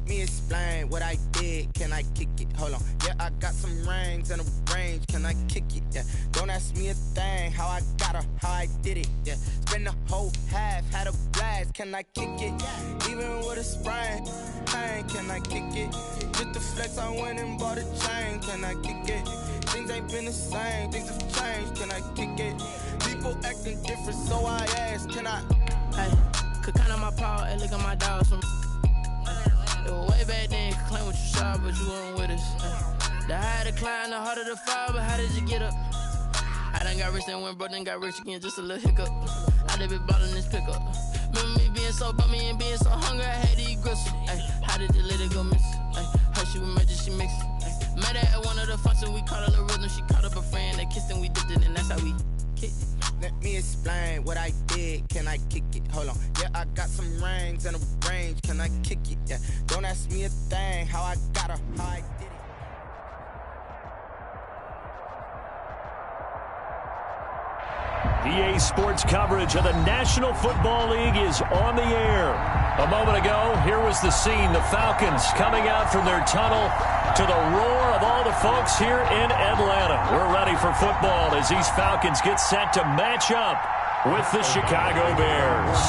me explain what I did. Can I kick it? Hold on. Yeah, I got some rings and a range. Can I kick it? Yeah. Don't ask me a thing. How I got her, how I did it. Yeah. Spend the whole half, had a blast. Can I kick it? Even with a sprain, pain. Can I kick it? Just the flex, I went and bought a chain. Can I kick it? Things ain't been the same. Things have changed. Can I kick it? People acting different, so I asked. Can I? Hey, could count on my power and look at my dogs from. It was way back then, could claim what you saw, but you weren't with us. The higher the climb, the harder the fall, but how did you get up? I done got rich and went broke, then got rich again, just a little hiccup. I done been ballin' this pickup. Remember me being so bummy and being so hungry, I had to eat gristle. Ay, how did the lady go miss? Ay, her she was magic, she mixed. Met her at one of the functions, we caught her the rhythm, she caught up a friend, they kissed and we dipped it, and that's how we kicked it. Let me explain what I did. Can I kick it? Hold on. Yeah, I got some rings and a range. Can I kick it? Yeah. Don't ask me a thing. How I got her, how I did it. EA Sports coverage of the National Football League is on the air. A moment ago, here was the scene. The Falcons coming out from their tunnel to the roar of all the folks here in Atlanta. We're ready for football as these Falcons get set to match up with the Chicago Bears.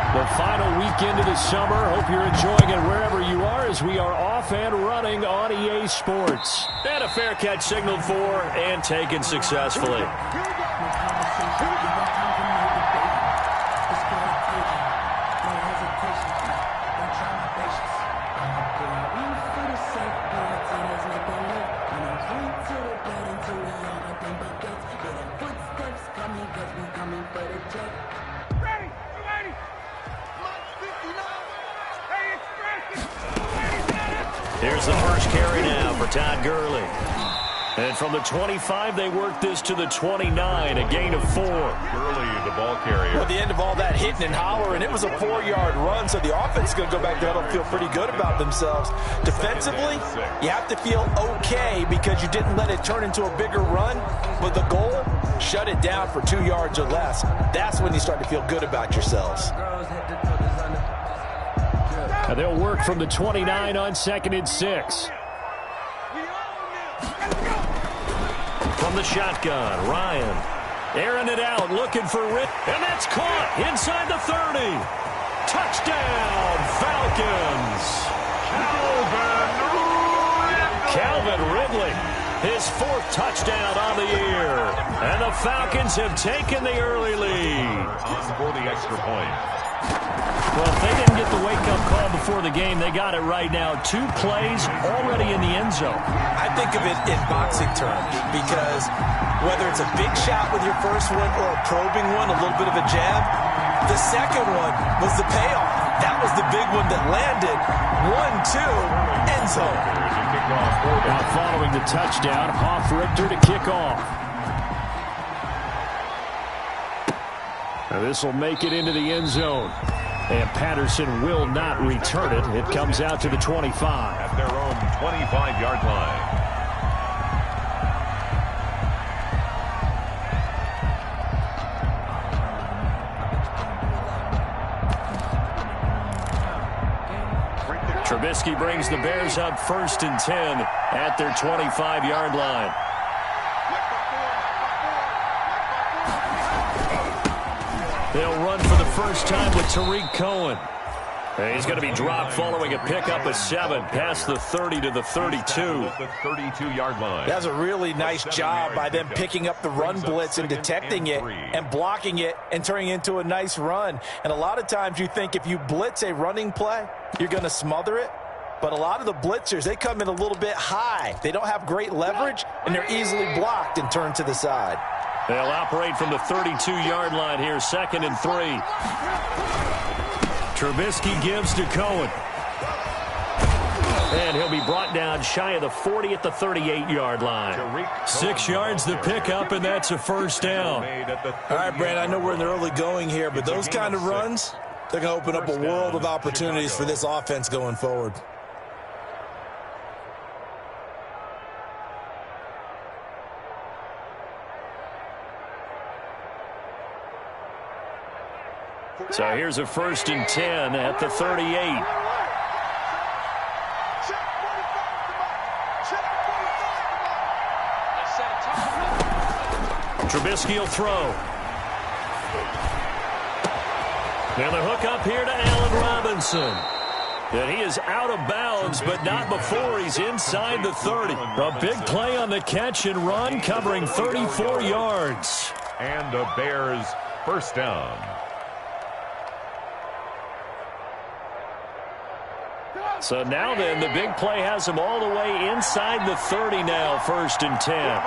The final weekend of the summer. Hope you're enjoying it wherever you are as we are off and running on EA Sports. And a fair catch signaled for and taken successfully. Here's the first carry now for Todd Gurley. And from the 25, they work this to the 29, a gain of 4. Gurley, the ball carrier. Well, the end of all that hitting and hollering, it was a 4-yard run, so the offense is going to go back there and feel pretty good about themselves. Defensively, you have to feel okay because you didn't let it turn into a bigger run, but the goal, shut it down for 2 yards or less. That's when you start to feel good about yourselves. And they'll work from the 29 on 2nd and 6. From the shotgun, Ryan. Airing it out, looking for Rick. And that's caught inside the 30. Touchdown, Falcons. Calvin Ridley, his 4th touchdown on the year. And the Falcons have taken the early lead. For the extra point. Well, if they didn't get the wake-up call before the game, they got it right now. 2 plays already in the end zone. I think of it in boxing terms because whether it's a big shot with your first one or a probing one, a little bit of a jab, the second one was the payoff. That was the big one that landed. 1-2, end zone. Now following the touchdown, Hoff-Richter to kick off. Now this will make it into the end zone. And Patterson will not return it. It comes out to the 25. At their own 25-yard line. Trubisky brings the Bears up 1st and 10 at their 25-yard line. They'll run for the first time with Tariq Cohen. And he's going to be dropped following a pickup of 7 past the 30 to the 32. The 32-yard line. That was a really nice job by them picking up the run blitz and detecting it and blocking it and turning it into a nice run. And a lot of times you think if you blitz a running play, you're going to smother it. But a lot of the blitzers, they come in a little bit high. They don't have great leverage, and they're easily blocked and turned to the side. They'll operate from the 32-yard line here, 2nd and 3. Trubisky gives to Cohen. And he'll be brought down shy of the 40 at the 38-yard line. 6 yards the pickup, and that's a first down. All right, Brandon, I know we're in the early going here, but those kind of runs, they're going to open up a world of opportunities for this offense going forward. So here's a 1st and 10 at the 38. Trubisky will throw. And the hook up here to Allen Robinson. And he is out of bounds, but not before he's inside the 30. A big play on the catch and run, covering 34 yards. And the Bears first down. So now then, the big play has him all the way inside the 30 now, 1st and 10.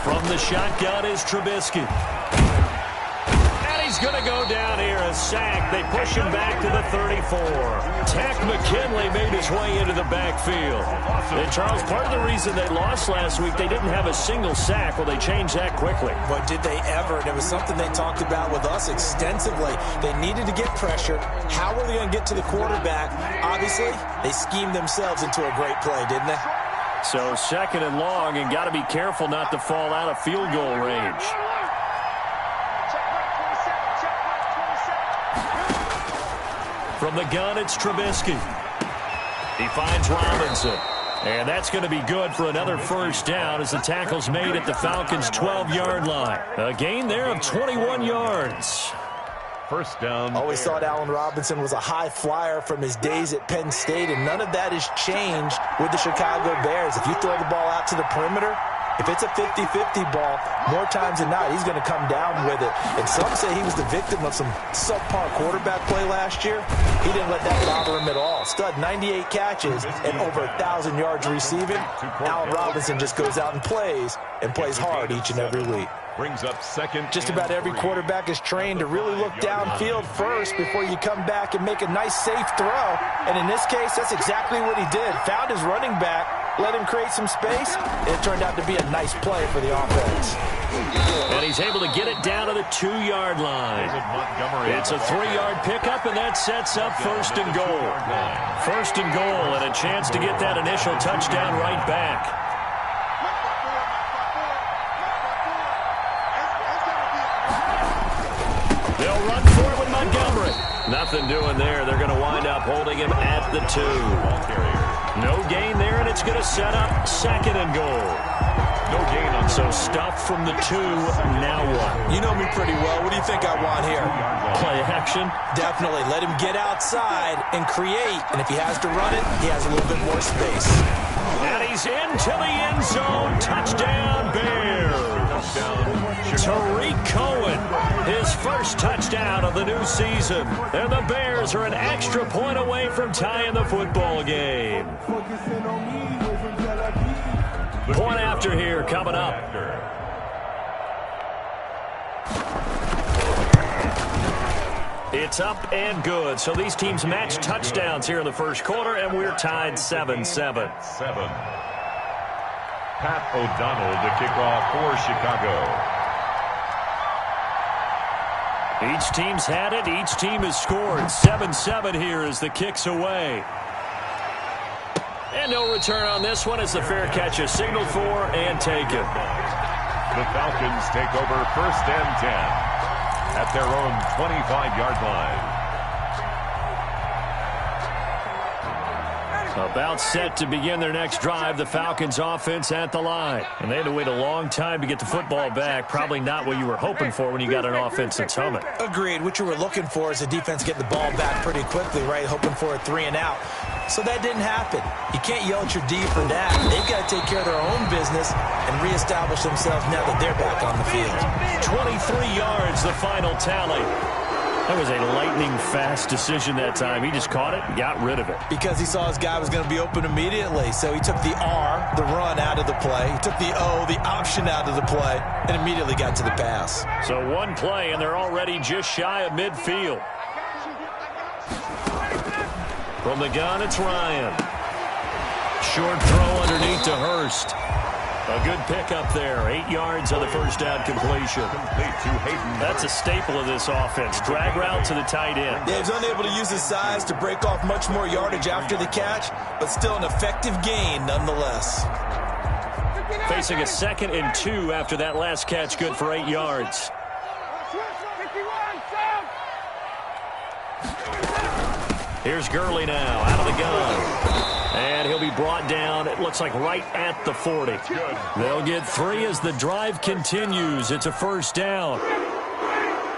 From the shotgun is Trubisky. And he's going to go down here, a sack. They push him back to the 34. Tack McKinley made his way into the backfield. And Charles, part of the reason they lost last week, they didn't have a single sack. Well, they changed that quickly. But did they ever? And it was something they talked about with us extensively. They needed to get pressure. How were they going to get to the quarterback? Obviously, they schemed themselves into a great play, didn't they? So 2nd and long, and got to be careful not to fall out of field goal range. From the gun, it's Trubisky. He finds Robinson. And that's going to be good for another first down as the tackle's made at the Falcons' 12-yard line. A gain there of 21 yards. First down. Always thought Allen Robinson was a high flyer from his days at Penn State, and none of that has changed with the Chicago Bears. If you throw the ball out to the perimeter, if it's a 50-50 ball, more times than not, he's going to come down with it. And some say he was the victim of some subpar quarterback play last year. He didn't let that bother him at all. Stud, 98 catches and over 1,000 yards receiving. Allen Robinson just goes out and plays hard each and every week. Brings up second. Just about every quarterback is trained to really look downfield first before you come back and make a nice, safe throw. And in this case, that's exactly what he did. Found his running back, let him create some space, and it turned out to be a nice play for the offense. And he's able to get it down to the 2-yard line. It's a 3-yard pickup, and that sets up 1st and goal. 1st and goal, and a chance to get that initial touchdown right back. They'll run for it with Montgomery. Nothing doing there. They're going to wind up holding him at the 2. No gain there, and it's going to set up 2nd and goal. No gain on. So stop from the 2. Now what? You know me pretty well. What do you think I want here? Play action. Definitely. Let him get outside and create. And if he has to run it, he has a little bit more space. And he's into the end zone. Touchdown, Bears. Tariq Cohen, his first touchdown of the new season. And the Bears are an extra point away from tying the football game. Point after here coming up. It's up and good. So these teams match touchdowns here in the first quarter, and we're tied 7-7. Pat O'Donnell to kick off for Chicago. Each team's had it. Each team has scored. 7-7 here as the kick's away. And no return on this one as the fair catch is signaled for and taken. The Falcons take over 1st and 10 at their own 25-yard line. About set to begin their next drive, the Falcons offense at the line. And they had to wait a long time to get the football back. Probably not what you were hoping for when you got an offense that's humming. Agreed. What you were looking for is the defense getting the ball back pretty quickly, right? Hoping for a 3 and out. So that didn't happen. You can't yell at your D for that. They've got to take care of their own business and reestablish themselves now that they're back on the field. 23 yards, the final tally. That was a lightning-fast decision that time. He just caught it and got rid of it. Because he saw his guy was going to be open immediately. So he took the R, the run, out of the play. He took the O, the option, out of the play, and immediately got to the pass. So one play, and they're already just shy of midfield. From the gun, it's Ryan. Short throw underneath to Hurst. A good pickup there. 8 yards on the first down completion. That's a staple of this offense. Drag route to the tight end. Yeah, he's unable to use his size to break off much more yardage after the catch, but still an effective gain nonetheless. Facing a 2nd and 2 after that last catch, good for 8 yards. Here's Gurley now, out of the gun. And he'll be brought down, it looks like right at the 40. They'll get 3 as the drive continues. It's a first down.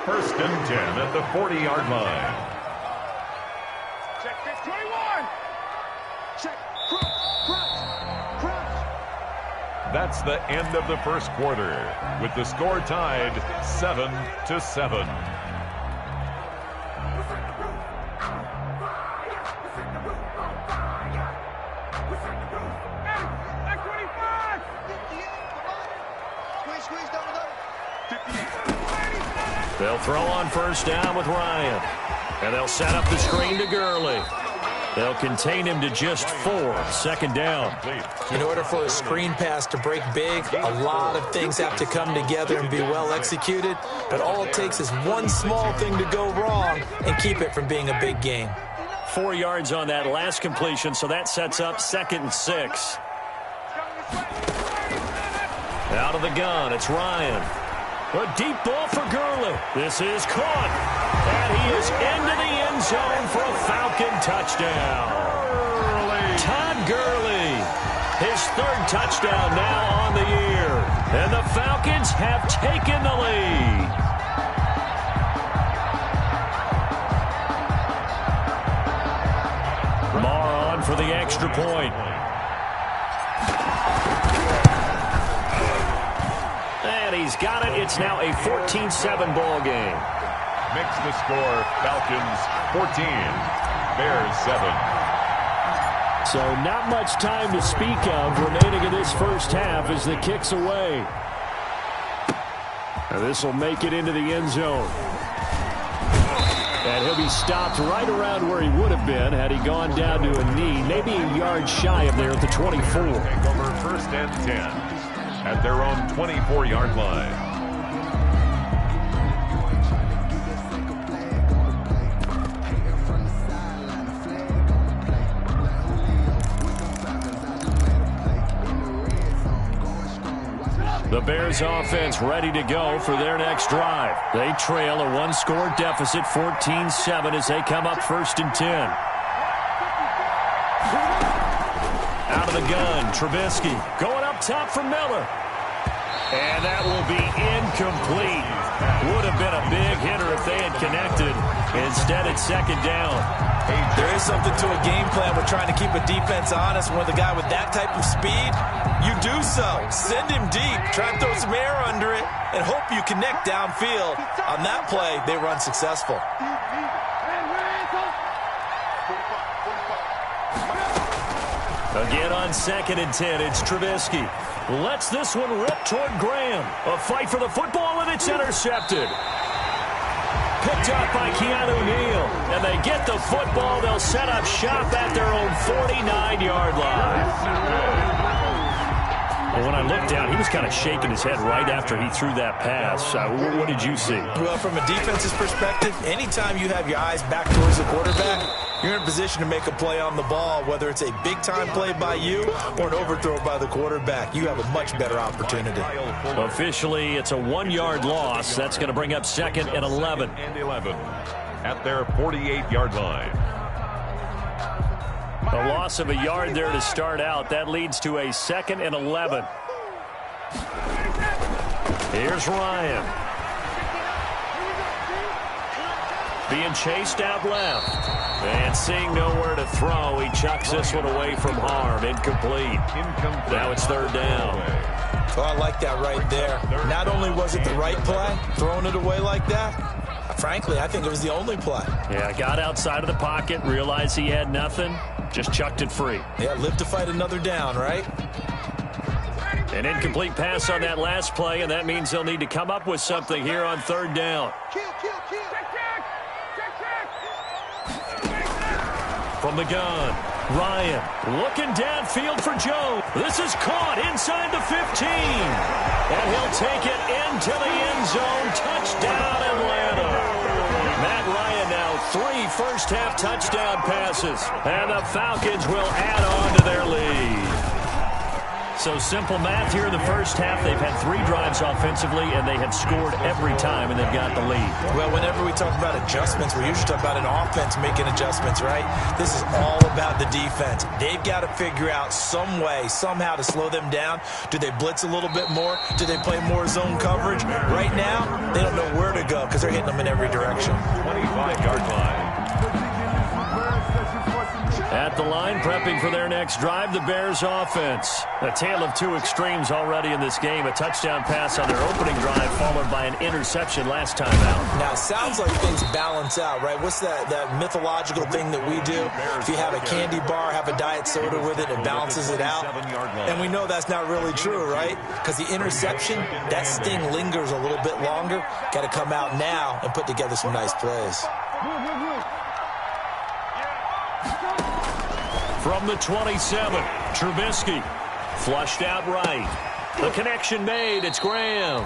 First and 10 at the 40-yard line. Check 21. Check. Crunch. That's the end of the first quarter, with the score tied 7-7. They'll throw on first down with Ryan. And they'll set up the screen to Gurley. They'll contain him to just 4. Second down. In order for a screen pass to break big, a lot of things have to come together and be well executed. But all it takes is one small thing to go wrong and keep it from being a big gain. 4 yards on that last completion, so that sets up 2nd and 6. Out of the gun, it's Ryan. A deep ball for Gurley. This is caught. And he is into the end zone for a Falcon touchdown. Todd Gurley, his 3rd touchdown now on the year. And the Falcons have taken the lead. Marr on for the extra point. And he's got it. It's now a 14-7 ball game. Makes the score Falcons 14, Bears 7. So not much time to speak of remaining in this first half as the kick's away. And this will make it into the end zone. And he'll be stopped right around where he would have been had he gone down to a knee, maybe a yard shy of there at the 24. Take over first and 10 at their own 24-yard line. The Bears offense ready to go for their next drive. They trail a 1-score deficit, 14-7, as they come up first and 10. Out of the gun, Trubisky going up top for Miller. And that will be incomplete. Would have been a big hitter if they had connected. Instead, it's second down. There is something to a game plan with trying to keep a defense honest. With a guy with that type of speed, you do so. Send him deep. Try and throw some air under it and hope you connect downfield. On that play, they run successful. Again on 2nd and 10, it's Trubisky. Lets this one rip toward Graham. A fight for the football, and it's intercepted. Picked up by Keanu Neal. And they get the football. They'll set up shop at their own 49-yard line. Well, when I looked down, he was kind of shaking his head right after he threw that pass. What did you see? Well, from a defense's perspective, anytime you have your eyes back towards the quarterback, you're in a position to make a play on the ball, whether it's a big-time play by you or an overthrow by the quarterback. You have a much better opportunity. Officially, it's a 1-yard loss. That's going to bring up 2nd and 11. At their 48-yard line. A loss of a yard there to start out. That leads to a 2nd and 11. Here's Ryan. Being chased out left. And seeing nowhere to throw, he chucks this one away from harm. Incomplete. Now it's 3rd down. Oh, I like that right there. Not only was it the right play, throwing it away like that, frankly, I think it was the only play. Yeah, got outside of the pocket, realized he had nothing, just chucked it free. Yeah, live to fight another down, right? An incomplete pass on that last play, and that means they'll need to come up with something here on 3rd down. From the gun, Ryan looking downfield for Jones. This is caught inside the 15. And he'll take it into the end zone. Touchdown, Atlanta. Matt Ryan now 3 first-half touchdown passes. And the Falcons will add on to their lead. So simple math here in the first half. They've had 3 drives offensively, and they have scored every time, and they've got the lead. Well, whenever we talk about adjustments, we usually talk about an offense making adjustments, right? This is all about the defense. They've got to figure out some way, somehow to slow them down. Do they blitz a little bit more? Do they play more zone coverage? Right now, they don't know where to go because they're hitting them in every direction. 25-yard line. At the line, prepping for their next drive, the Bears offense. A tale of 2 extremes already in this game. A touchdown pass on their opening drive, followed by an interception last time out. Now, it sounds like things balance out, right? What's that mythological thing that we do? If you have a candy bar, have a diet soda with it, it balances it out. And we know that's not really true, right? Because the interception, that sting lingers a little bit longer. Got to come out now and put together some nice plays. From the 27, Trubisky flushed out right. The connection made. It's Graham.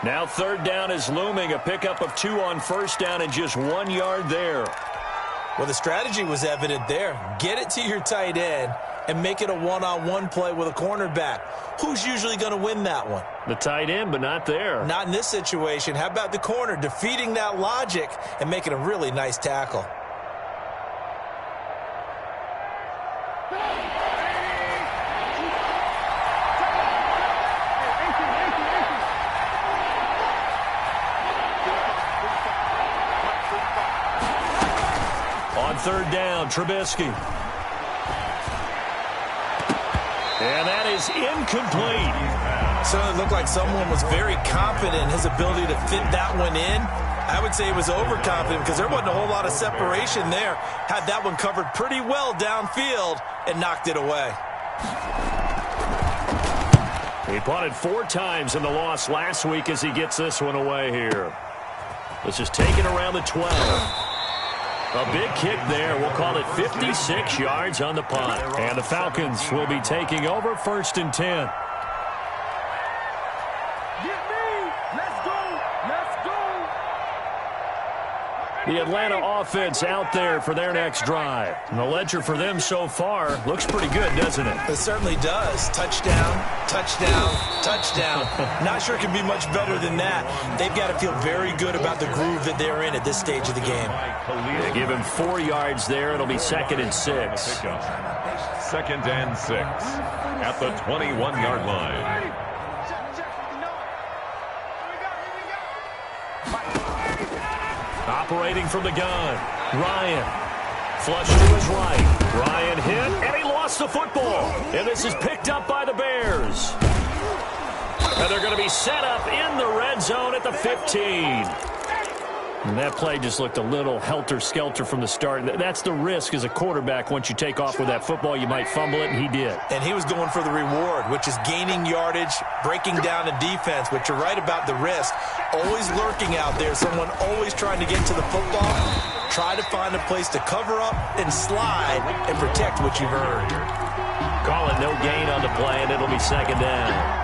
Now 3rd down is looming. A pickup of 2 on 1st down and just 1 yard there. Well, the strategy was evident there. Get it to your tight end and make it a one-on-one play with a cornerback. Who's usually going to win that one? The tight end, but not there. Not in this situation. How about the corner defeating that logic and making a really nice tackle? On 3rd down, Trubisky. And that is incomplete. So it looked like someone was very confident in his ability to fit that one in. I would say he was overconfident because there wasn't a whole lot of separation there. Had that one covered pretty well downfield and knocked it away. He punted 4 times in the loss last week as he gets this one away here. This is taken around the 12. A big kick there. We'll call it 56 yards on the punt. And the Falcons will be taking over 1st and 10. The Atlanta offense out there for their next drive. And the ledger for them so far looks pretty good, doesn't it? It certainly does. Touchdown, touchdown, touchdown. Not sure it can be much better than that. They've got to feel very good about the groove that they're in at this stage of the game. They give him 4 yards there. It'll be 2nd and 6. 2nd and 6 at the 21-yard line. Operating from the gun, Ryan. Flush to his right. Ryan hit, and he lost the football. And this is picked up by the Bears. And they're going to be set up in the red zone at the 15. And that play just looked a little helter-skelter from the start. That's the risk as a quarterback. Once you take off with that football, you might fumble it, and he did. And he was going for the reward, which is gaining yardage, breaking down a defense. But you're right about the risk. Always lurking out there, someone always trying to get to the football. Try to find a place to cover up and slide and protect what you've earned. Call it no gain on the play, and it'll be 2nd down.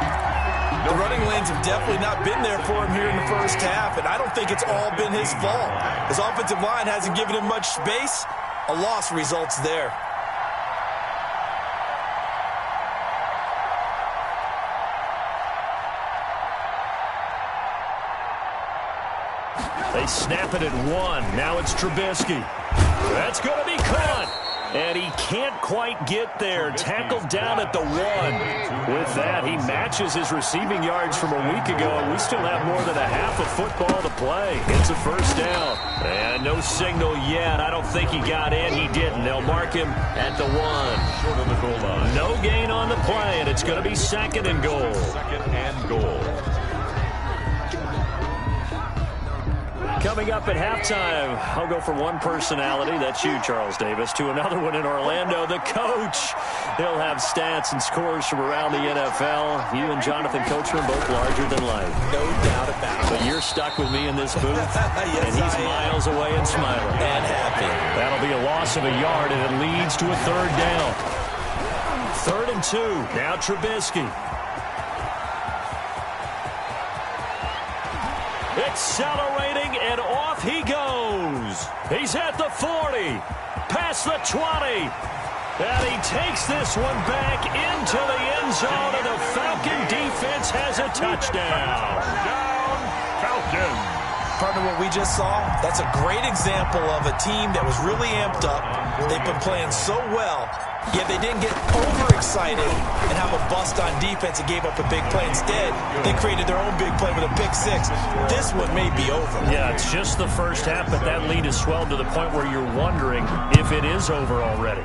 The running lanes have definitely not been there for him here in the first half, and I don't think it's all been his fault. His offensive line hasn't given him much space. A loss results there. They snap it at 1. Now it's Trubisky. That's going to be caught. And he can't quite get there. Tackled down at the 1. With that, he matches his receiving yards from a week ago, and we still have more than a half of football to play. It's a 1st down. And no signal yet. I don't think he got in. He didn't. They'll mark him at the 1. Short of the goal line. No gain on the play, and it's going to be 2nd and goal. 2nd and goal. Coming up at halftime, I'll go from one personality, that's you, Charles Davis, to another one in Orlando, the coach. He'll have stats and scores from around the NFL. You and Jonathan Coachman both larger than life. No doubt about it. But you're stuck with me in this booth, Yes, and he's miles away and smiling. And happy. That'll be a loss of a yard, and it leads to a 3rd down. 3rd and 2. Now Trubisky. Accelerating, and off he goes. He's at the 40, past the 20, And he takes this one back into the end zone, and the Falcon defense has a touchdown. Down, Falcons. Partner, what we just saw, that's a great example of a team that was really amped up. They've been playing so well, yet they didn't get overexcited and have a bust on defense and gave up a big play. Instead, they created their own big play with a pick six. This one may be over. Yeah, it's just the first half, but that lead has swelled to the point where you're wondering if it is over already.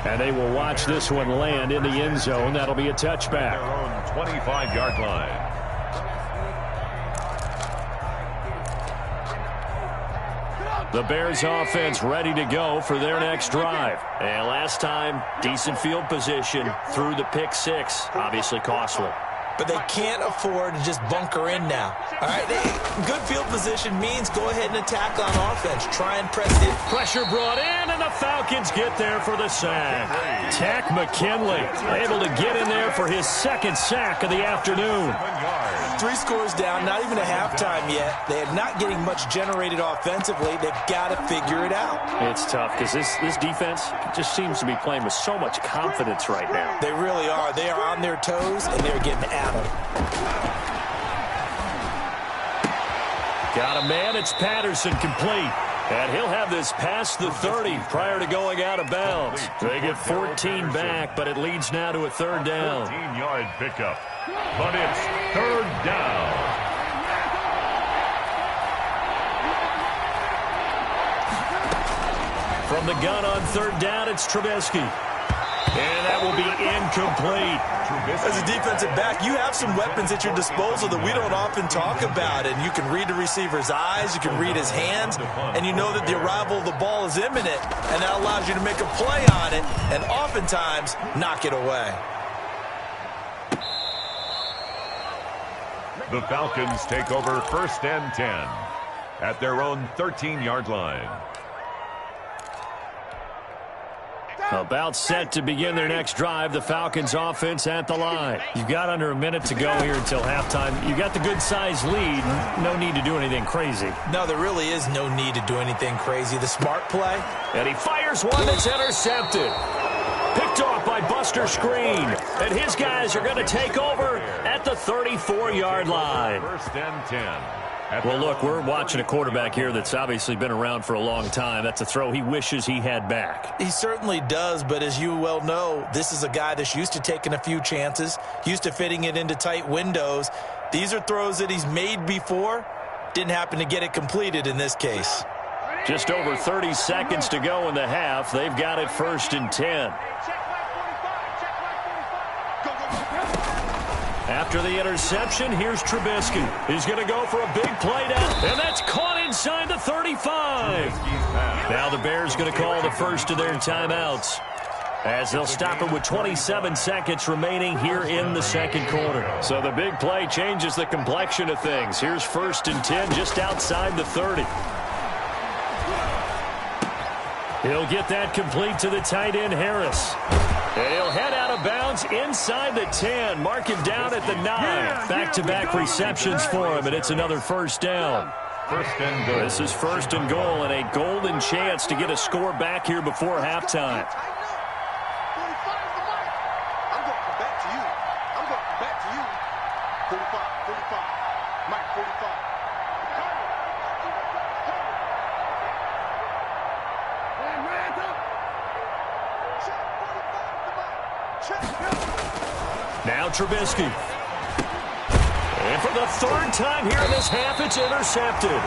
And they will watch this one land in the end zone. That'll be a touchback. Their own 25-yard line. The Bears offense ready to go for their next drive. And last time, decent field position through the pick six. Obviously costly. But they can't afford to just bunker in now. All right, good field position means go ahead and attack on offense. Try and press it. Pressure brought in, and the Falcons get there for the sack. Tack McKinley able to get in there for his second sack of the afternoon. 3 scores down, not even a halftime yet. They are not getting much generated offensively. They've got to figure it out. It's tough because this defense just seems to be playing with so much confidence right now. They really are. They are on their toes, and they're getting at them. Got a man. It's Patterson complete. And he'll have this past the 30 prior to going out of bounds. They get 14 back, but it leads now to a third down. 14-yard pickup. But it's third down. From the gun on third down, it's Trubisky. And that will be incomplete. As a defensive back, you have some weapons at your disposal that we don't often talk about. And you can read the receiver's eyes, you can read his hands, and you know that the arrival of the ball is imminent. And that allows you to make a play on it and oftentimes knock it away. The Falcons take over first and 10 at their own 13-yard line. About set to begin their next drive. The Falcons offense at the line. You've got under a minute to go here until halftime. You've got the good-sized lead. No need to do anything crazy. No, there really is no need to do anything crazy. The smart play. And he fires one that's intercepted. Picked off by Buster Screen. And his guys are going to take over at the 34-yard line. First and 10. Well, look, we're watching a quarterback here that's obviously been around for a long time. That's a throw he wishes he had back. He certainly does, but as you well know, this is a guy that's used to taking a few chances, used to fitting it into tight windows. These are throws that he's made before. Didn't happen to get it completed in this case. Just over 30 seconds to go in the half. They've got it first and 10. After the interception, here's Trubisky. He's going to go for a big play down, and that's caught inside the 35. Now the Bears going to call the first of their timeouts as they'll stop it with 27 seconds remaining here in the second quarter. So the big play changes the complexion of things. Here's first and 10 just outside the 30. He'll get that complete to the tight end, Harris. And he'll head out of bounds inside the 10. Mark him down at the 9. Back-to-back receptions for him, and it's another first down. First and goal. This is first and goal, and a golden chance to get a score back here before halftime. I'm going back to you. I'm going back to you. 45, 45. Mike, 45. Now Trubisky. And for the third time here in this half, it's intercepted.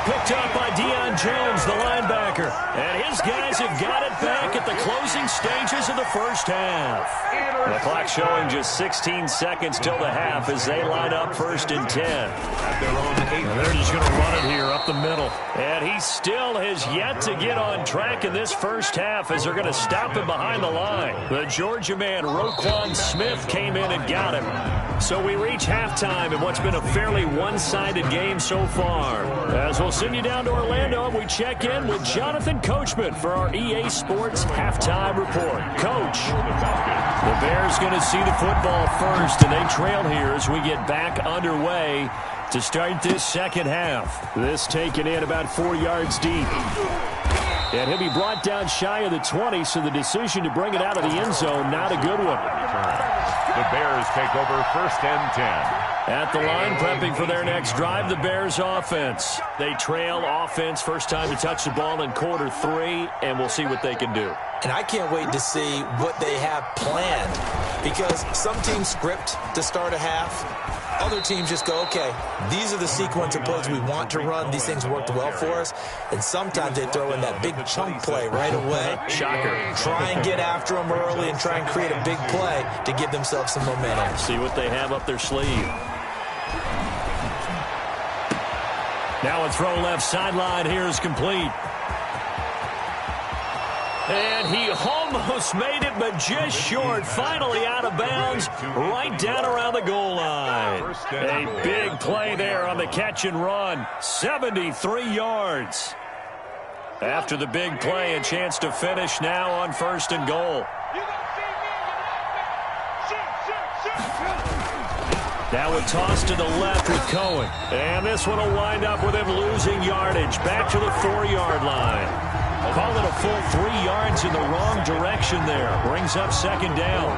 Picked up by Deion Jones, the linebacker. And his guys have got it back at the closing stages of the first half. The clock showing just 16 seconds till the half as they line up first and 10. At their own 8. And they're just going to run it here up the middle. And he still has yet to get on track in this first half as they're going to stop him behind the line. The Georgia man, Roquan Smith, came in and got him. So we reach halftime in what's been a fairly one-sided game so far. As we'll send you down to Orlando, we check in with Jonathan Coachman for our EA Sports Halftime Report. Coach, the Bears going to see the football first, and they trail here as we get back underway to start this second half. This taken in about 4 yards deep. And he'll be brought down shy of the 20, so the decision to bring it out of the end zone, not a good one. The Bears take over 1st and 10. At the line, prepping for their next drive, the Bears offense. They trail offense, first time to touch the ball in quarter 3, and we'll see what they can do. And I can't wait to see what they have planned, because some teams script to start a half. Other teams just go, okay, these are the sequence of plays we want to run. These things worked well for us. And sometimes they throw in that big chunk play right away. Shocker. Try and get after them early and try and create a big play to give themselves some momentum. See what they have up their sleeve. Now a throw left sideline here is complete. And he almost made it, but just short. Finally out of bounds, right down around the goal line. A big play there on the catch and run. 73 yards. After the big play, a chance to finish now on 1st and goal. Now a toss to the left with Cohen. And this one will wind up with him losing yardage. Back to the 4-yard line. Call it a full 3 yards in the wrong direction there. Brings up 2nd down.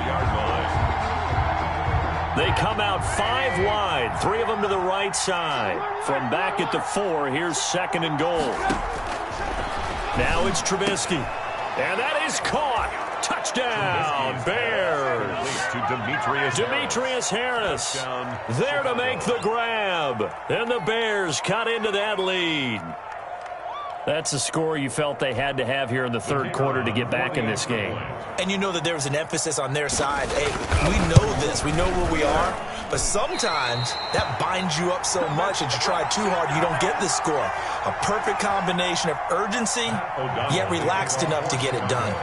They come out 5 wide. 3 of them to the right side. From back at the 4, here's 2nd and goal. Now it's Trubisky. And that is caught. Touchdown, Bears. To Demetrius Harris there to make the grab. And the Bears cut into that lead. That's a score you felt they had to have here in the 3rd quarter to get back in this game. And you know that there was an emphasis on their side. Hey, we know this. We know where we are. But sometimes that binds you up so much that you try too hard, you don't get the score. A perfect combination of urgency, yet relaxed enough to get it done.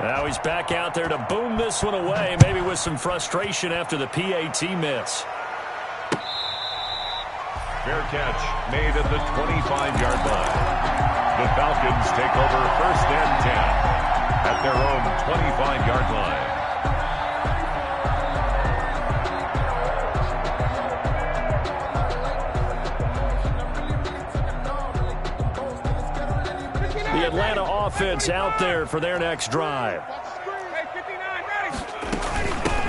Now he's back out there to boom this one away, maybe with some frustration after the PAT miss. Fair catch made at the 25-yard line. The Falcons take over 1st and 10 at their own 25-yard line. The Atlanta offense out there for their next drive.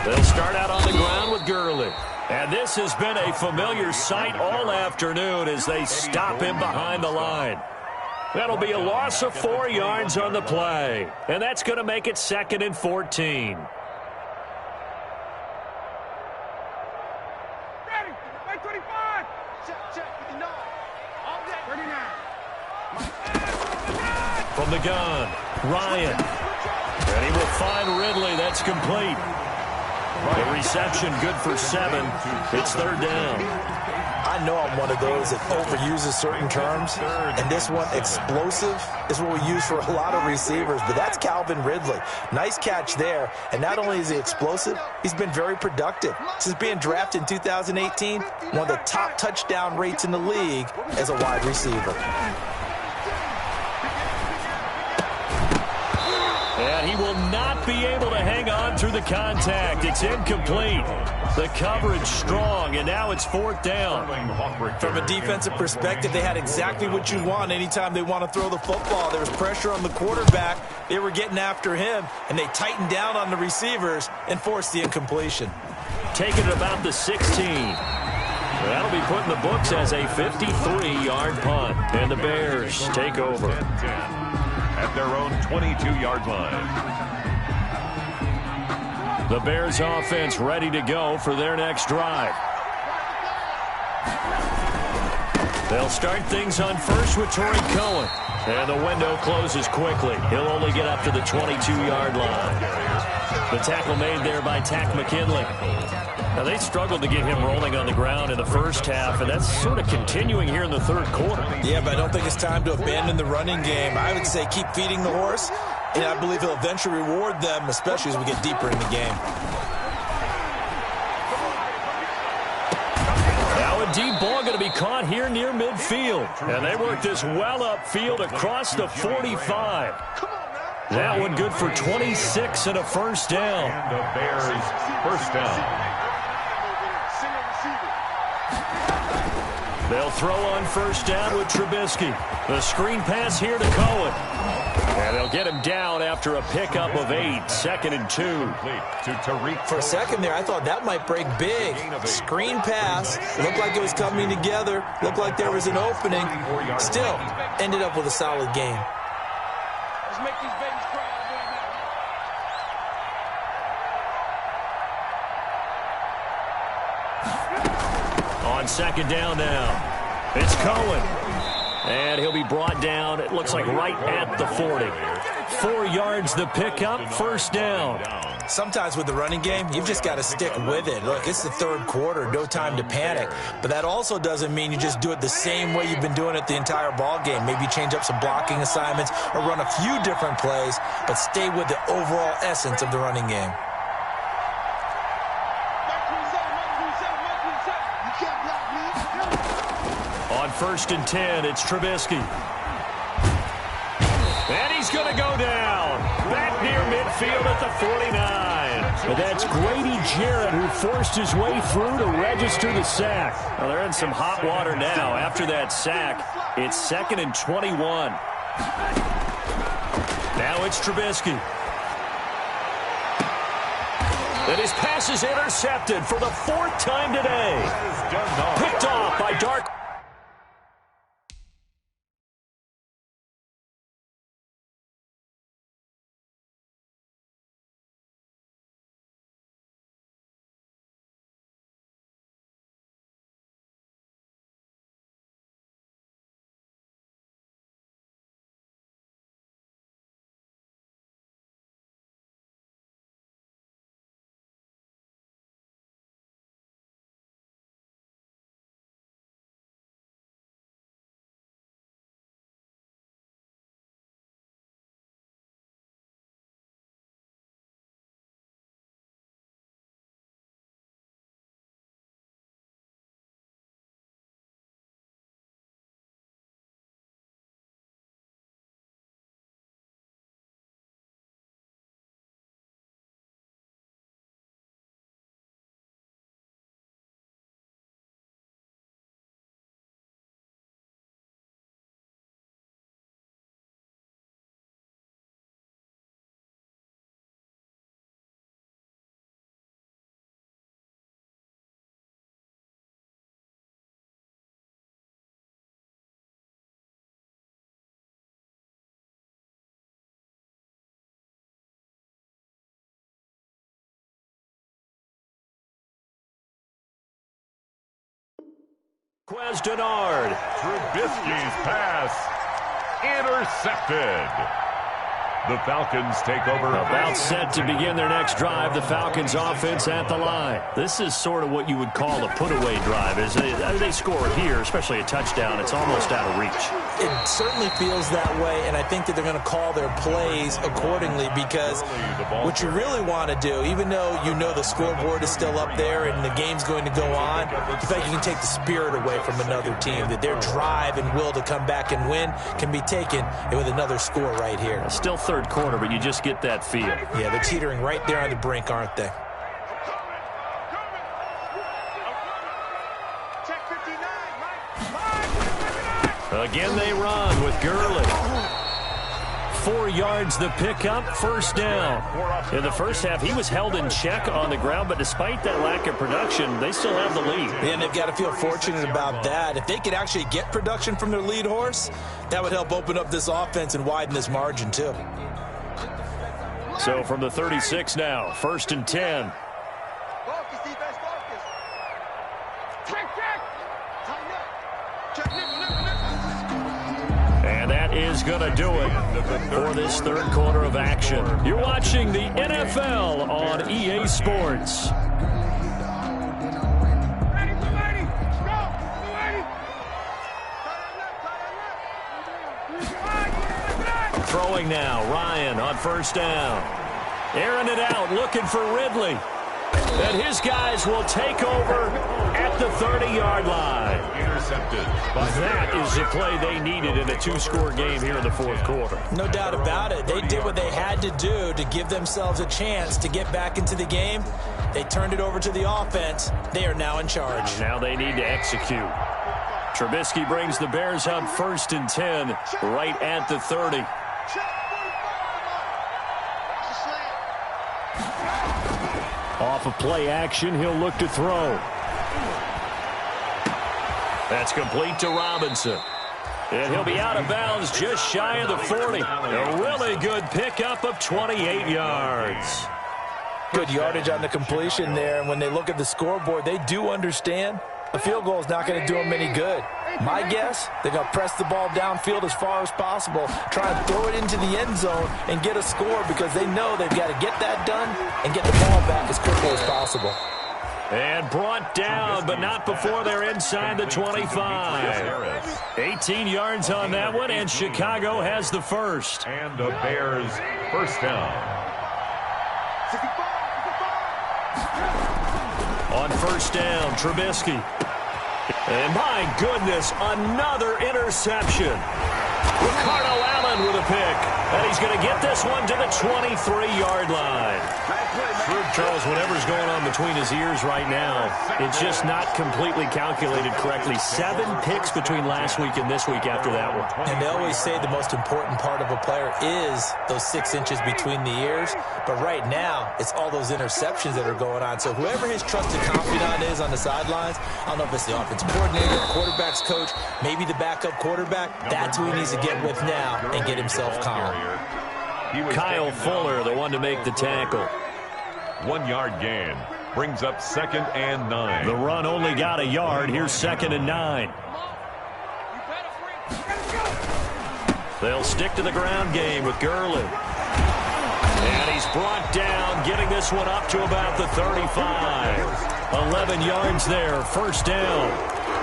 They'll start out on the ground with Gurley. And this has been a familiar sight all afternoon as they stop him behind the line. That'll be a loss of 4 yards on the play. And that's going to make it 2nd and 14. From the gun, Ryan. And he will find Ridley. That's complete. The reception good for 7. It's 3rd down. I know I'm one of those that overuses certain terms, and this one, explosive, is what we use for a lot of receivers, but that's Calvin Ridley. Nice catch there, and not only is he explosive, he's been very productive. Since being drafted in 2018, one of the top touchdown rates in the league as a wide receiver. And he will not be able to hang on through the contact. It's incomplete. The coverage strong, and now it's 4th down. From a defensive perspective, they had exactly what you want anytime they want to throw the football. There was pressure on the quarterback. They were getting after him, and they tightened down on the receivers and forced the incompletion. Taking it about the 16. That'll be put in the books as a 53-yard punt. And the Bears take over at their own 22-yard line. The Bears offense ready to go for their next drive. They'll start things on first with Torrey Cohen. And the window closes quickly. He'll only get up to the 22-yard line. The tackle made there by Tack McKinley. Now, they struggled to get him rolling on the ground in the first half, and that's sort of continuing here in the 3rd quarter. Yeah, but I don't think it's time to abandon the running game. I would say keep feeding the horse, and I believe he'll eventually reward them, especially as we get deeper in the game. Now a deep ball going to be caught here near midfield. And they work this well upfield across the 45. That one good for 26 and a first down. And the Bears first down. They'll throw on first down with Trubisky. The screen pass here to Cohen. And they'll get him down after a pickup of 8. 2nd and 2. For a second there, I thought that might break big. Screen pass. Looked like it was coming together. Looked like there was an opening. Still, ended up with a solid game. Let's make these babies cry. On 2nd down now, it's Cohen. And he'll be brought down, it looks like right at the 40. 4 yards the pickup, first down. Sometimes with the running game, you've just got to stick with it. Look, it's the 3rd quarter, no time to panic. But that also doesn't mean you just do it the same way you've been doing it the entire ball game. Maybe change up some blocking assignments or run a few different plays, but stay with the overall essence of the running game. On 1st and 10, it's Trubisky. And he's going to go down. Back near midfield at the 49. But that's Grady Jarrett who forced his way through to register the sack. Well, they're in some hot water now. After that sack, it's 2nd and 21. Now it's Trubisky. And his pass is intercepted for the 4th time today. Picked off by Dark. Denard. Trubisky's pass intercepted. The Falcons take over. About set to begin their next drive. The Falcons offense at the line. This is sort of what you would call a put-away drive. As they score here, especially a touchdown, it's almost out of reach. It certainly feels that way, and I think that they're going to call their plays accordingly because what you really want to do, even though you know the scoreboard is still up there and the game's going to go on, you feel like you can take the spirit away from another team, that their drive and will to come back and win can be taken with another score right here. Still 3rd quarter, but you just get that feel. Yeah, they're teetering right there on the brink, aren't they? Again they run with Gurley. 4 yards the pickup, first down. In the first half, he was held in check on the ground, but despite that lack of production, they still have the lead. And they've got to feel fortunate about that. If they could actually get production from their lead horse, that would help open up this offense and widen this margin too. So from the 36 now, 1st and 10. Focus, defense, focus. And that is going to do it for this 3rd quarter of action. You're watching the NFL on EA Sports. Throwing now, Ryan on 1st down. Airing it out, looking for Ridley. And his guys will take over at at the 30-yard line. Intercepted. That is the play they needed in a two-score game here in the fourth quarter. No doubt about it. They did what they had to do to give themselves a chance to get back into the game. They turned it over to the offense. They are now in charge. Now they need to execute. Trubisky brings the Bears up 1st and 10, right at the 30. Off of play action, he'll look to throw. That's complete to Robinson. And he'll be out of bounds just shy of the 40. A really good pickup of 28 yards. Good yardage on the completion there. And when they look at the scoreboard, they do understand a field goal is not going to do them any good. My guess, they're going to press the ball downfield as far as possible, try and throw it into the end zone and get a score because they know they've got to get that done and get the ball back as quickly as possible. And brought down, but not before they're inside the 25. 18 yards on that one, and Chicago has the first. And the Bears first down. On first down, Trubisky. And my goodness, another interception. Ricardo Allen with a pick. And he's going to get this one to the 23-yard line. Charles, whatever's going on between his ears right now, it's just not completely calculated correctly. 7 picks between last week and this week after that one. And they always say the most important part of a player is those 6 inches between the ears. But right now, it's all those interceptions that are going on. So whoever his trusted confidant is on the sidelines, I don't know if it's the offensive coordinator, quarterback's coach, maybe the backup quarterback, that's who he needs to get with now and get himself calm. Kyle Fuller, the one to make the tackle. 1 yard gain. Brings up 2nd and 9. The run only got a yard. Here's 2nd and 9. They'll stick to the ground game with Gurley. And he's brought down, getting this one up to about the 35. 11 yards there, first down.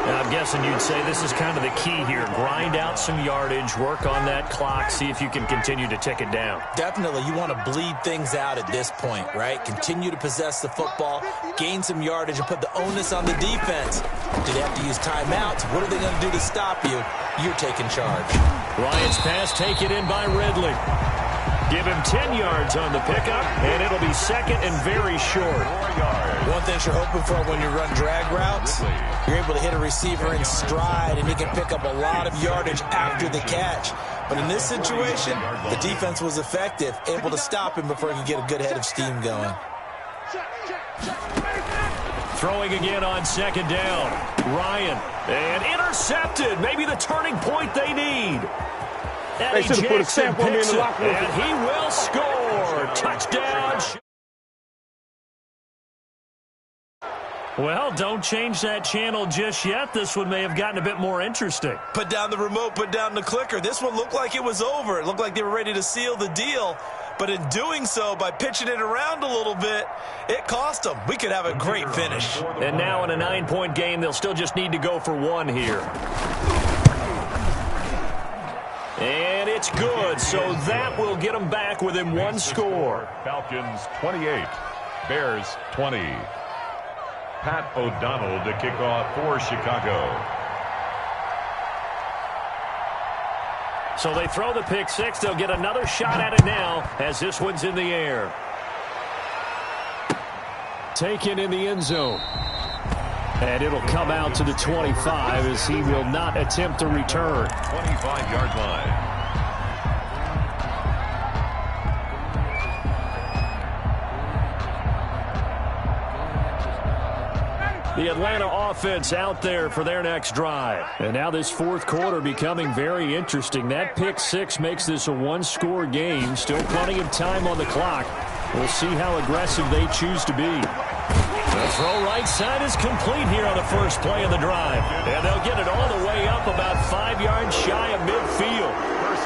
And I'm guessing you'd say this is kind of the key here. Grind out some yardage, work on that clock, see if you can continue to tick it down. Definitely, you want to bleed things out at this point, right? Continue to possess the football, gain some yardage, and put the onus on the defense. Do they have to use timeouts? What are they going to do to stop you? You're taking charge. Ryan's pass taken in by Ridley. Give him 10 yards on the pickup, and it'll be 2nd and very short. One thing you're hoping for when you run drag routes, you're able to hit a receiver in stride, and he can pick up a lot of yardage after the catch. But in this situation, the defense was effective, able to stop him before he could get a good head of steam going. Throwing again on 2nd down. Ryan, and intercepted. Maybe the turning point they need. They should have put a stamp on me in the locker room. And he will score. Touchdown. Well, don't change that channel just yet. This one may have gotten a bit more interesting. Put down the remote, put down the clicker. This one looked like it was over. It looked like they were ready to seal the deal. But in doing so, by pitching it around a little bit, it cost them. We could have a great finish. And now in a 9-point game, they'll still just need to go for 1 here. And it's good, so that will get them back within 1 score. Falcons 28, Bears 20. Pat O'Donnell to kick off for Chicago. So they throw the pick 6. They'll get another shot at it now as this one's in the air. Taken in the end zone. And it'll come out to the 25 as he will not attempt to return. 25-yard line. The Atlanta offense out there for their next drive. And now this fourth quarter becoming very interesting. That pick 6 makes this a 1-score game. Still plenty of time on the clock. We'll see how aggressive they choose to be. The throw right side is complete here on the first play of the drive. And they'll get it all the way up about 5 yards shy of midfield.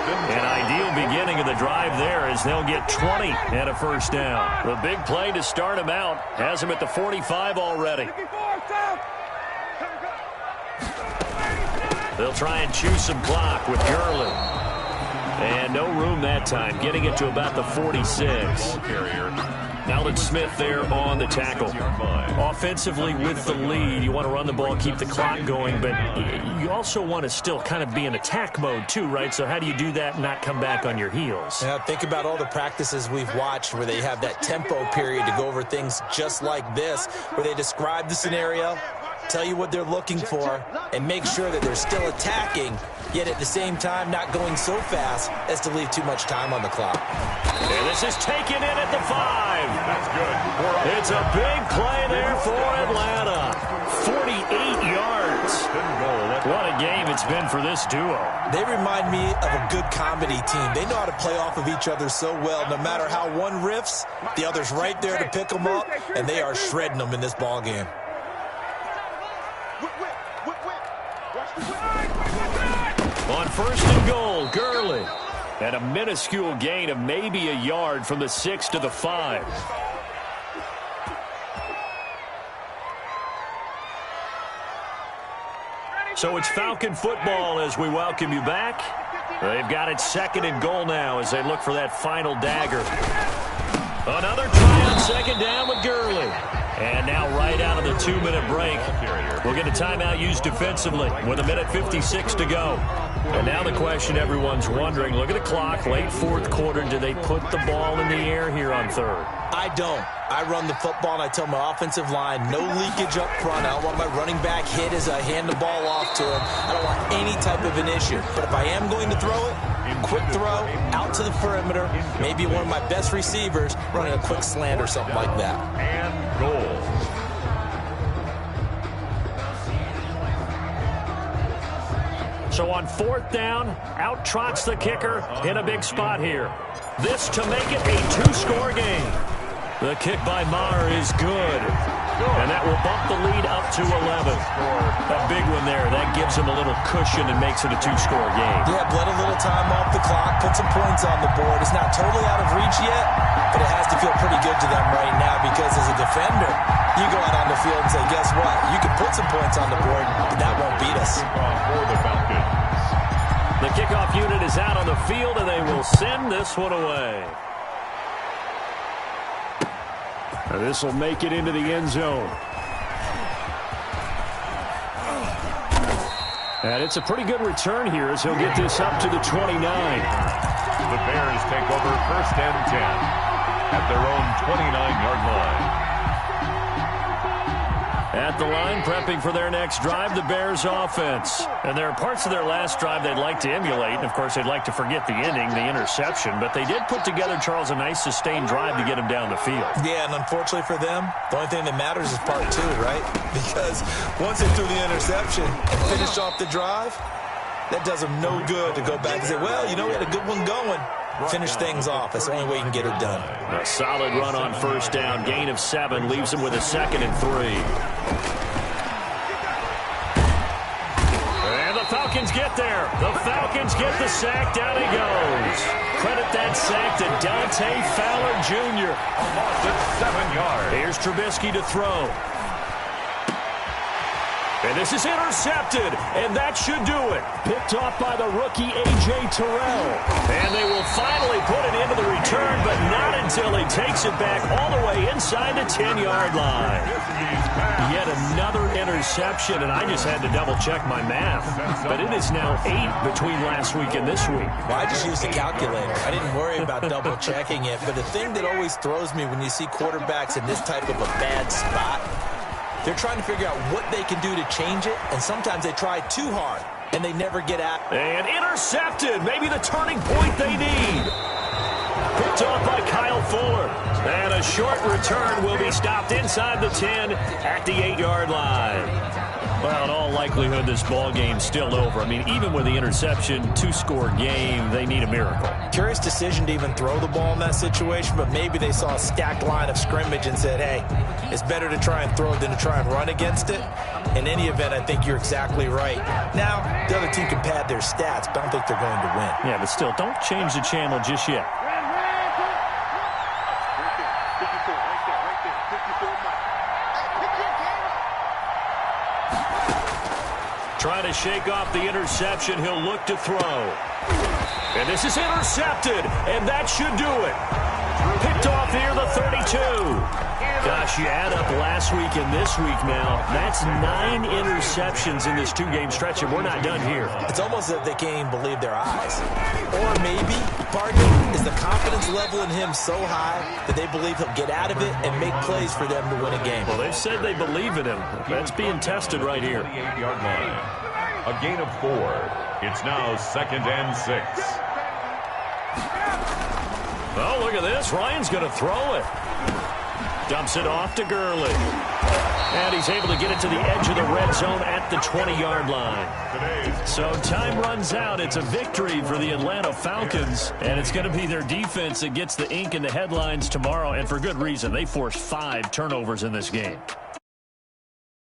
An ideal beginning of the drive there as they'll get 20 and a first down. The big play to start them out has them at the 45 already. They'll try and chew some clock with Gurley. And no room that time, getting it to about the 46. Carrier Alden Smith there on the tackle. Offensively with the lead, you want to run the ball, keep the clock going, but you also want to still kind of be in attack mode too, right? So how do you do that and not come back on your heels? Yeah, think about all the practices we've watched where they have that tempo period to go over things just like this, where they describe the scenario, tell you what they're looking for, and make sure that they're still attacking, yet at the same time not going so fast as to leave too much time on the clock. And this is taken in at the 5. That's good. It's a big play there for Atlanta. 48 yards. What a game it's been for this duo. They remind me of a good comedy team. They know how to play off of each other so well. No matter how one riffs, the other's right there to pick them up, and they are shredding them in this ball game. On 1st and goal, Gurley. And a minuscule gain of maybe a yard from the 6 to the 5. So it's Falcon football as we welcome you back. They've got it 2nd and goal now as they look for that final dagger. Another try on 2nd down with Gurley. And now right out of the 2-minute break, we'll get a timeout used defensively with 1:56 to go. And now the question everyone's wondering, look at the clock, late 4th quarter, do they put the ball in the air here on 3rd? I don't. I run the football, and I tell my offensive line, no leakage up front. I don't want my running back hit as I hand the ball off to him. I don't want any type of an issue. But if I am going to throw it, quick throw, out to the perimeter, maybe one of my best receivers running a quick slant or something like that. And goal. So on 4th down, out trots the kicker in a big spot here. This to make it a 2-score game. The kick by Maher is good. And that will bump the lead up to 11. A big one there. That gives him a little cushion and makes it a 2-score game. Yeah, bled a little time off the clock, put some points on the board. It's not totally out of reach yet, but it has to feel pretty good to them right now because as a defender, you go out on the field and say, guess what? You can put some points on the board, but that won't beat us. For the Falcons. The kickoff unit is out on the field, and they will send this one away. This will make it into the end zone. And it's a pretty good return here as he'll get this up to the 29. The Bears take over 1st and 10 at their own 29-yard line. At the line, prepping for their next drive, the Bears offense. And there are parts of their last drive they'd like to emulate. And, of course, they'd like to forget the ending, the interception. But they did put together, Charles, a nice sustained drive to get him down the field. Yeah, and unfortunately for them, the only thing that matters is part 2, right? Because once they threw the interception and finished off the drive, that does them no good to go back and say, well, you know, we had a good one going. Finish things off. That's the only way you can get it done. A solid run on 1st down. Gain of 7 leaves him with a 2nd and 3. And the Falcons get there. The Falcons get the sack. Down he goes. Credit that sack to Dante Fowler Jr. A loss of 7 yards. Here's Trubisky to throw. And this is intercepted, and that should do it. Picked off by the rookie A.J. Terrell. And they will finally put it into the return, but not until he takes it back all the way inside the 10-yard line. Yet another interception, and I just had to double-check my math. But it is now 8 between last week and this week. Well, I just used a calculator. I didn't worry about double-checking it. But the thing that always throws me when you see quarterbacks in this type of a bad spot, they're trying to figure out what they can do to change it, and sometimes they try too hard, and they never get at it. And intercepted, maybe the turning point they need. Picked off by Kyle Fuller. And a short return will be stopped inside the 10 at the 8-yard line. Well, in all likelihood, this ball game's still over. I mean, even with the interception, 2-score game, they need a miracle. Curious decision to even throw the ball in that situation, but maybe they saw a stacked line of scrimmage and said, hey, it's better to try and throw it than to try and run against it. In any event, I think you're exactly right. Now, the other team can pad their stats, but I don't think they're going to win. Yeah, but still, don't change the channel just yet. Trying to shake off the interception. He'll look to throw. And this is intercepted, and that should do it. Picked off near the 32. Gosh, you add up last week and this week now. That's 9 interceptions in this 2-game stretch, and we're not done here. It's almost as if they can't even believe their eyes. Or maybe, partner, is the confidence level in him so high that they believe he'll get out of it and make plays for them to win a game. Well, they've said they believe in him. That's being tested right here. 28-yard line. A gain of 4. It's now 2nd and 6. Oh, look at this. Ryan's going to throw it. Dumps it off to Gurley. And he's able to get it to the edge of the red zone at the 20-yard line. So time runs out. It's a victory for the Atlanta Falcons. And it's going to be their defense that gets the ink in the headlines tomorrow. And for good reason. They forced 5 turnovers in this game.